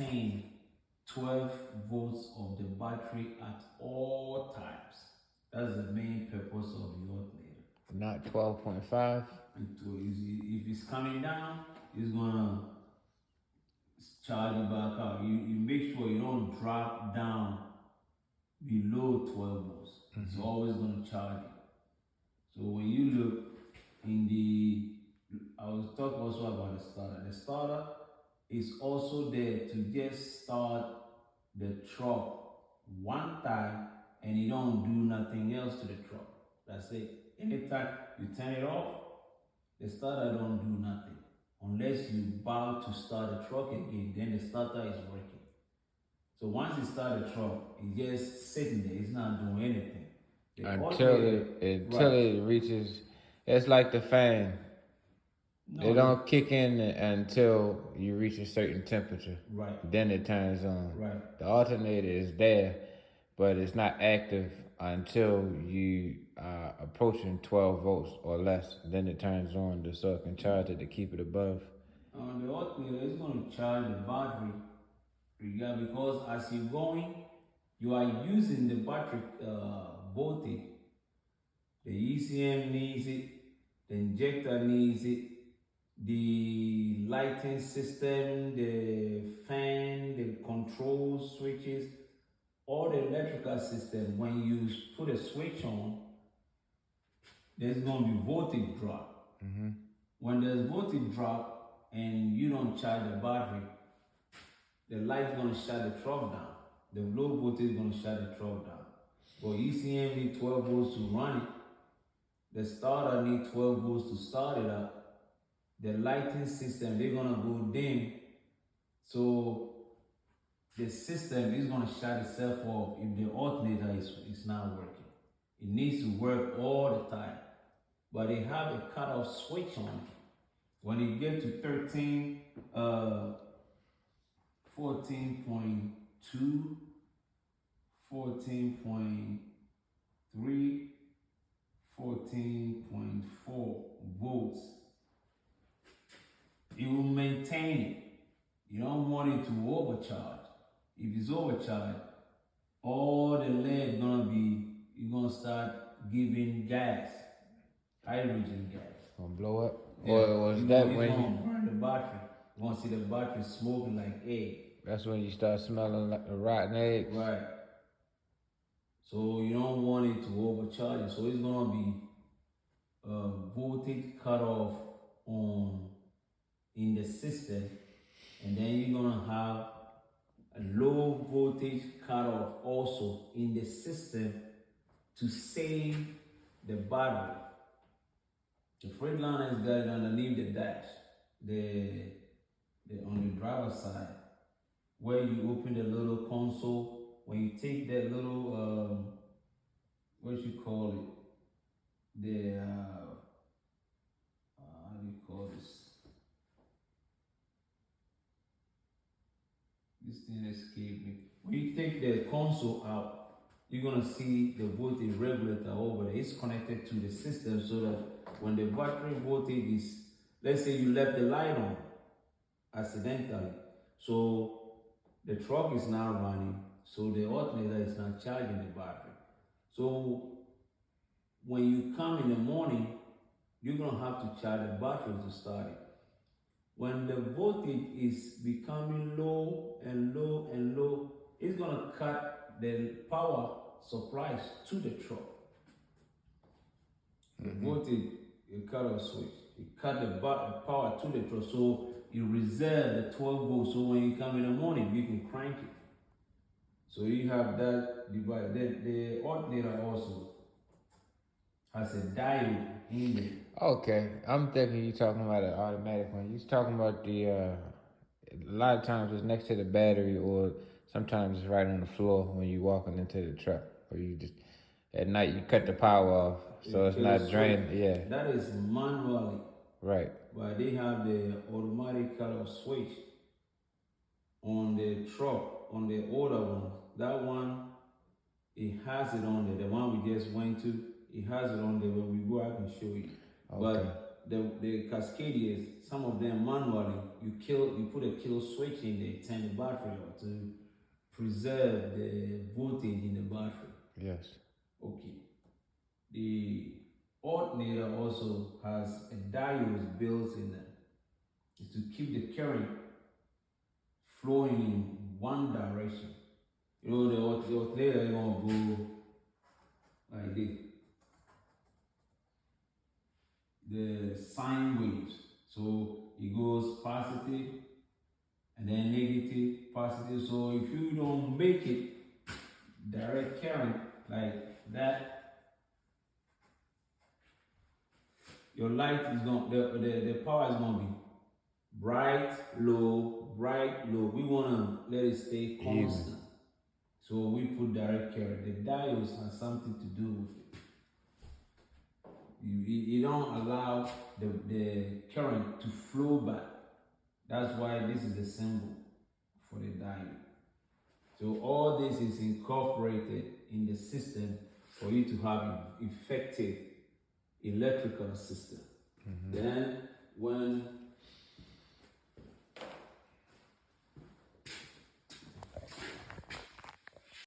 maintain 12 volts of the battery at all times. That's the main purpose of the alternator. Not 12.5? If it's coming down, it's gonna charge it back up. You make sure you don't drop down below 12 volts. It's always gonna charge it. So when you look in I will talk also about the starter. The starter is also there to just start the truck one time and you don't do nothing else to the truck. That's it. Anytime you turn it off, the starter don't do nothing. Unless you about to start the truck again, then the starter is working. So once you start the truck, it's just sitting there, it's not doing anything. Until it reaches, it's like the fan. No, it don't kick in until you reach a certain temperature. Right. Then it turns on. Right. The alternator is there, but it's not active until you are approaching 12 volts or less. Then it turns on so it can charge it to keep it above. The alternator is going to charge the battery because as you're going, you are using the battery voltage. The ECM needs it, the injector needs it, the lighting system, the fan, the control switches, all the electrical system. When you put a switch on, there's going to be voltage drop. When there's voltage drop and you don't charge the battery, the light's going to shut the truck down. The low voltage is going to shut the truck down. But ECM needs 12 volts to run it. The starter needs 12 volts to start it up. The lighting system, they're going to go dim. So the system is going to shut itself off if the alternator is not working. It needs to work all the time. But they have a cutoff switch on it. When you get to 14.2, 14.3, 14.4 volts, you will maintain it. You don't want it to overcharge. If it's overcharged, all the lead you're gonna start giving gas, hydrogen gas. Gonna blow up? Yeah. Or is that when you burn the battery? You're gonna see the battery smoking like egg. That's when you start smelling like a rotten egg. Right. So you don't want it to overcharge it. So it's gonna be voltage cutoff in the system, and then you're gonna have a low voltage cutoff also in the system to save the battery. The Freightliner has got it underneath the dash, on the driver's side, where you open the little console. When you take that little what you call it, the how do you call this? This thing escaped me. When you take the console out, you're gonna see the voltage regulator over there. It's connected to the system so that when the battery voltage is, let's say you left the light on accidentally, so the truck is now running, so the alternator is not charging the battery. So when you come in the morning, you're gonna have to charge the battery to start it. When the voltage is becoming low and low and low, it's gonna cut the power supplies to the truck. The voltage, you cut a switch, you cut the power to the truck, so you reserve the 12 volts. So when you come in the morning, you can crank it. So you have that device. The alternator also has a diode in it. Okay, I'm thinking you're talking about an automatic one. You're talking about a lot of times it's next to the battery, or sometimes it's right on the floor when you're walking into the truck, or you just, at night you cut the power off, so it's not draining. Yeah. That is manually. Right. But they have the automatic cutoff switch on the truck, on the older one. That one, it has it on there. The one we just went to, it has it on there. When we go, I can show you. Okay. But the Cascadiers, some of them manually, you put a kill switch in there, turn the battery off to preserve the voltage in the battery. Yes. Okay. The alternator also has a diode built in there. It's to keep the current flowing in one direction. You know, the alternator is gonna go like this. The sine waves. So it goes positive and then negative, positive. So if you don't make it direct current like that, your light is going the power is gonna be bright, low, bright, low. We wanna let it stay constant. So we put direct current. The diodes have something to do with it. You don't allow the current to flow back. That's why this is the symbol for the diode. So all this is incorporated in the system for you to have an effective electrical system. Then when